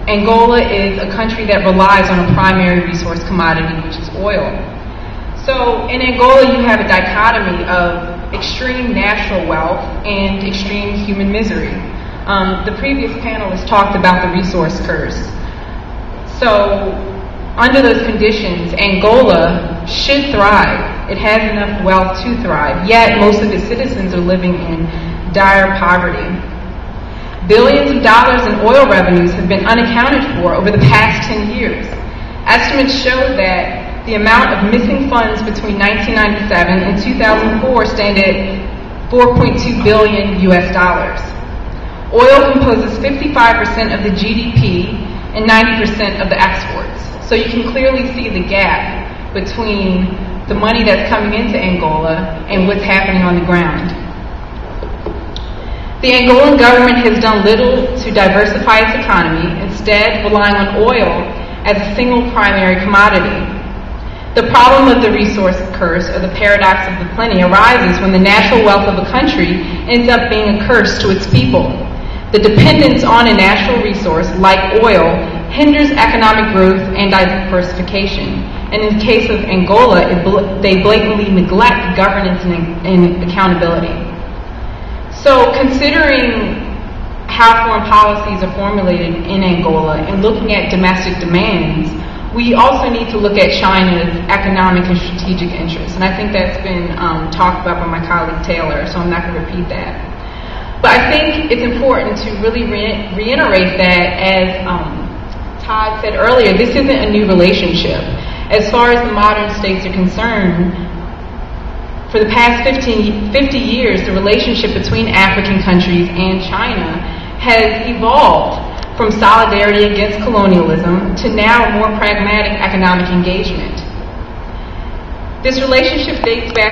Angola is a country that relies on a primary resource commodity, which is oil. So in Angola, you have a dichotomy of extreme natural wealth and extreme human misery. The previous panelist talked about the resource curse. So under those conditions, Angola should thrive. It has enough wealth to thrive, yet most of its citizens are living in dire poverty. Billions of dollars in oil revenues have been unaccounted for over the past 10 years. Estimates show that the amount of missing funds between 1997 and 2004 stand at 4.2 billion US dollars. Oil composes 55% of the GDP and 90% of the exports. So you can clearly see the gap between the money that's coming into Angola and what's happening on the ground. The Angolan government has done little to diversify its economy, instead relying on oil as a single primary commodity. The problem of the resource curse, or the paradox of the plenty, arises when the natural wealth of a country ends up being a curse to its people. The dependence on a natural resource, like oil, hinders economic growth and diversification. And in the case of Angola, they blatantly neglect governance and accountability. So considering how foreign policies are formulated in Angola and looking at domestic demands, we also need to look at China's economic and strategic interests. And I think that's been talked about by my colleague Taylor, so I'm not going to repeat that. But I think it's important to really reiterate that, as Todd said earlier, this isn't a new relationship. As far as the modern states are concerned, for the past 50 years, the relationship between African countries and China has evolved from solidarity against colonialism to now a more pragmatic economic engagement. This relationship dates back